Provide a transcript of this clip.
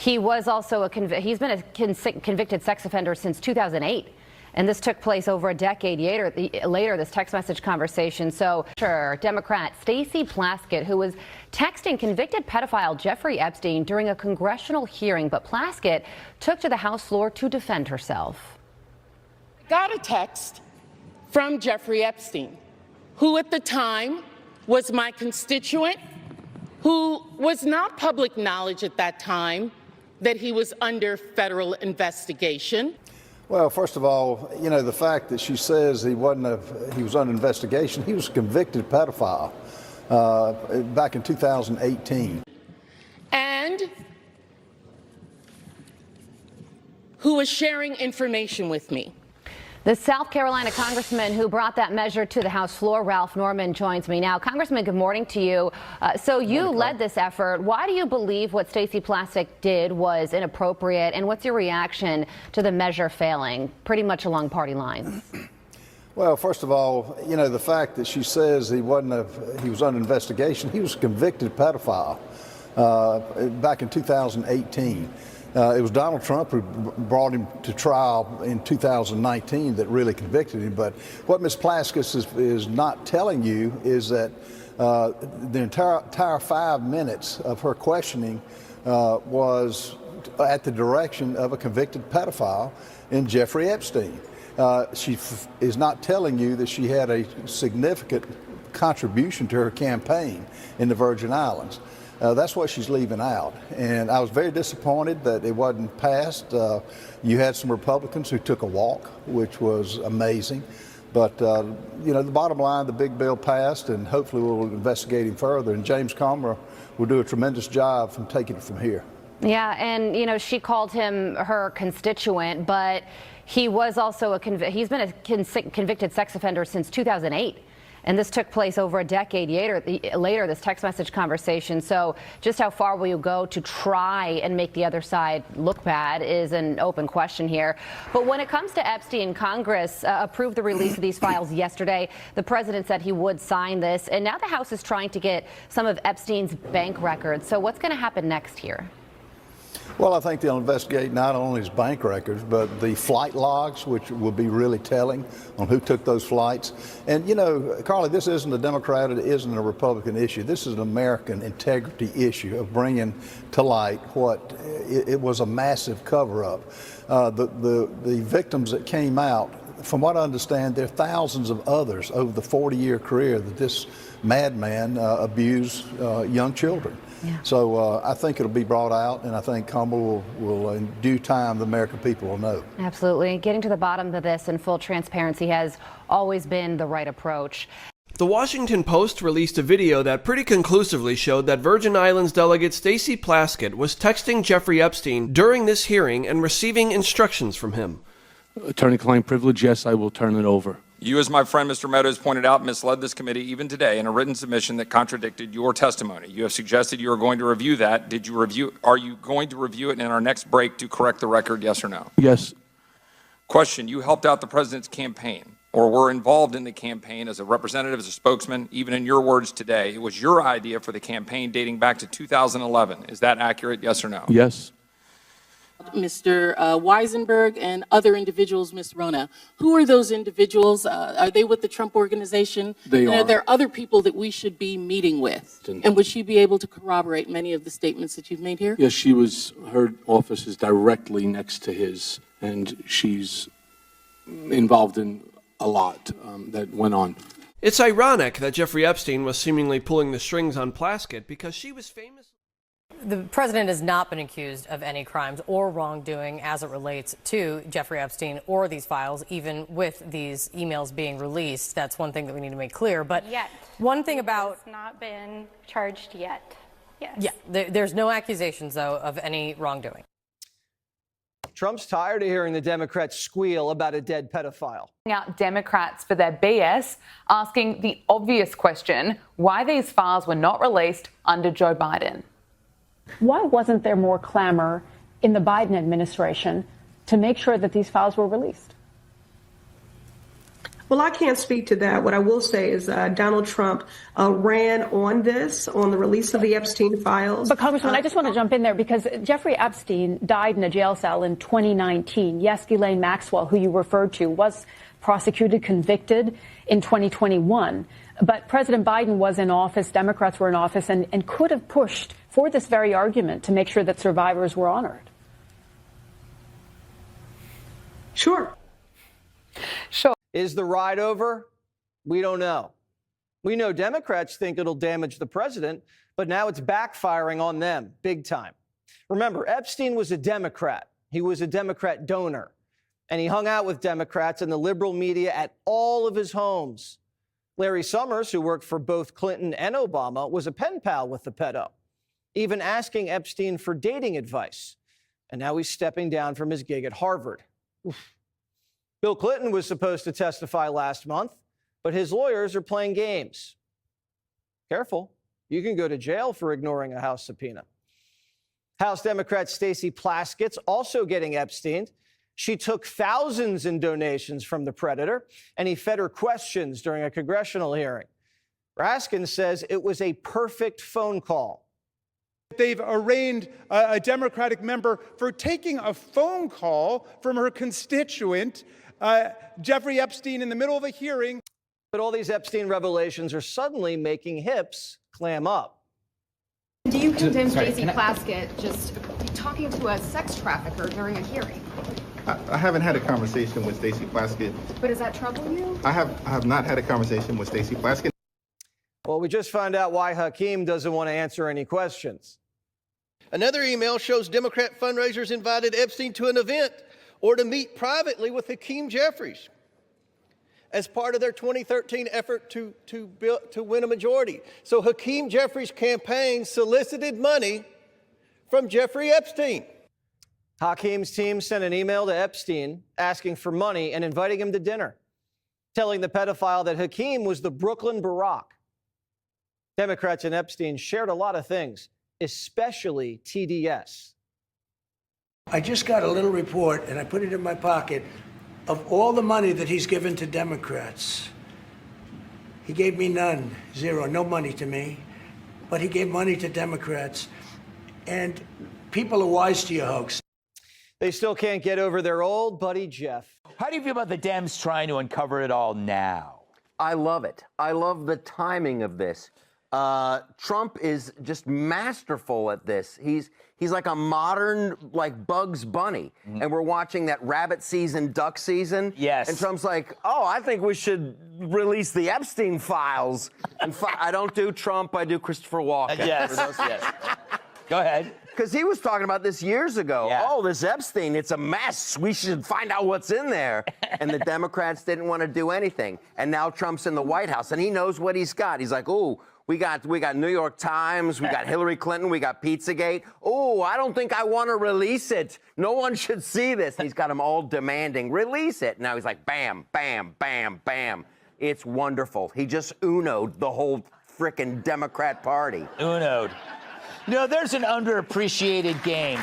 He was also he's been a convicted sex offender since 2008. And this took place over a decade later, this text message conversation. So Democrat Stacey Plaskett, who was texting convicted pedophile Jeffrey Epstein during a congressional hearing, but Plaskett took to the House floor to defend herself. I got a text from Jeffrey Epstein, who at the time was my constituent, who was not public knowledge at that time that he was under federal investigation. Well, first of all, you know, the fact that she says he was under investigation, he was a convicted pedophile back in 2018. And who was sharing information with me. The South Carolina congressman who brought that measure to the House floor, Ralph Norman, joins me now. Congressman, good morning to you. So you led this effort. Why do you believe what Stacey Plaskett did was inappropriate, and what's your reaction to the measure failing pretty much along party lines? Well, first of all, you know, the fact that she says he was under investigation, he was a convicted pedophile back in 2018. It was Donald Trump who brought him to trial in 2019 that really convicted him. But what Ms. Plaskett is not telling you is that the entire 5 minutes of her questioning was at the direction of a convicted pedophile in Jeffrey Epstein. She is not telling you that she had a significant contribution to her campaign in the Virgin Islands. That's what she's leaving out. And I was very disappointed that it wasn't passed. You had some Republicans who took a walk, which was amazing. But, you know, the bottom line, the big bill passed, and hopefully we'll investigate him further. And James Comer will do a tremendous job from taking it from here. Yeah, and, you know, she called him her constituent, but he was also he's been a convicted sex offender since 2008. And this took place over a decade later, this text message conversation. So just how far will you go to try and make the other side look bad is an open question here. But when it comes to Epstein, Congress approved the release of these files yesterday. The president said he would sign this. And now the House is trying to get some of Epstein's bank records. So what's going to happen next here? Well, I think they'll investigate not only his bank records, but the flight logs, which will be really telling on who took those flights. And, you know, Carly, this isn't a Democrat, it isn't a Republican issue. This is an American integrity issue of bringing to light what it was a massive cover-up. The victims that came out, from what I understand, there are thousands of others over the 40-year career that this madman abused young children. Yeah. So I think it'll be brought out, and I think Comer will, in due time, the American people will know. Absolutely. Getting to the bottom of this in full transparency has always been the right approach. The Washington Post released a video that pretty conclusively showed that Virgin Islands delegate Stacey Plaskett was texting Jeffrey Epstein during this hearing and receiving instructions from him. Attorney-client privilege, yes, I will turn it over. You, as my friend Mr. Meadows pointed out, misled this committee even today in a written submission that contradicted your testimony. You have suggested you are going to review that. Are you going to review it in our next break to correct the record, yes or no? Yes. Question, you helped out the president's campaign or were involved in the campaign as a representative, as a spokesman, even in your words today. It was your idea for the campaign dating back to 2011. Is that accurate, yes or no? Yes. Mr. Weisenberg and other individuals, Ms. Rona. Who are those individuals? Are they with the Trump organization? They are. Are there other people that we should be meeting with? And would she be able to corroborate many of the statements that you've made here? Yes, her office is directly next to his, and she's involved in a lot that went on. It's ironic that Jeffrey Epstein was seemingly pulling the strings on Plaskett because she was famous. The president has not been accused of any crimes or wrongdoing as it relates to Jeffrey Epstein or these files, even with these emails being released. That's one thing that we need to make clear. But yet, one thing about... He has not been charged yet. Yes. Yeah, there's no accusations, though, of any wrongdoing. Trump's tired of hearing the Democrats squeal about a dead pedophile. Out Democrats for their BS, asking the obvious question, why these files were not released under Joe Biden. Why wasn't there more clamor in the Biden administration to make sure that these files were released? Well, I can't speak to that. What I will say is Donald Trump ran on this, on the release of the Epstein files. But Congressman, I just want to jump in there because Jeffrey Epstein died in a jail cell in 2019. Yes, Ghislaine Maxwell, who you referred to, was prosecuted, convicted in 2021. But President Biden was in office, Democrats were in office, and could have pushed for this very argument to make sure that survivors were honored. Sure. Sure. Is the ride over? We don't know. We know Democrats think it'll damage the president, but now it's backfiring on them big time. Remember, Epstein was a Democrat. He was a Democrat donor, and he hung out with Democrats and the liberal media at all of his homes. Larry Summers, who worked for both Clinton and Obama, was a pen pal with the pedo, even asking Epstein for dating advice. And now he's stepping down from his gig at Harvard. Oof. Bill Clinton was supposed to testify last month, but his lawyers are playing games. Careful, you can go to jail for ignoring a House subpoena. House Democrat Stacey Plaskett's also getting Epsteined. She took thousands in donations from the predator, and he fed her questions during a congressional hearing. Raskin says it was a perfect phone call. They've arraigned a Democratic member for taking a phone call from her constituent, Jeffrey Epstein, in the middle of a hearing. But all these Epstein revelations are suddenly making hips clam up. Do you condemn Stacey Plaskett just talking to a sex trafficker during a hearing? I haven't had a conversation with Stacey Plaskett. But does that trouble you? I have not had a conversation with Stacey Plaskett. Well, we just found out why Hakeem doesn't want to answer any questions. Another email shows Democrat fundraisers invited Epstein to an event or to meet privately with Hakeem Jeffries as part of their 2013 effort to win a majority. So Hakeem Jeffries' campaign solicited money from Jeffrey Epstein. Hakeem's team sent an email to Epstein asking for money and inviting him to dinner, telling the pedophile that Hakeem was the Brooklyn Barack. Democrats and Epstein shared a lot of things, especially TDS. I just got a little report, and I put it in my pocket, of all the money that he's given to Democrats. He gave me none, zero, no money to me, but he gave money to Democrats. And people are wise to your hoax. They still can't get over their old buddy Jeff. How do you feel about the Dems trying to uncover it all now? I love it. I love the timing of this. Trump is just masterful at this. He's like a modern, like, Bugs Bunny. And we're watching that rabbit season, duck season. Yes. And Trump's like, oh, I think we should release the Epstein files. And I don't do Trump, I do Christopher Walken. Yes. Yes. Go ahead. Because he was talking about this years ago. Yeah. Oh, this Epstein, it's a mess. We should find out what's in there. And the Democrats didn't want to do anything. And now Trump's in the White House, and he knows what he's got. He's like, ooh, we got New York Times, we got Hillary Clinton, we got Pizzagate. Oh, I don't think I want to release it. No one should see this. And he's got them all demanding, release it. Now he's like, bam, bam, bam, bam. It's wonderful. He just uno'd the whole frickin' Democrat Party. Uno'd. You know, there's an underappreciated game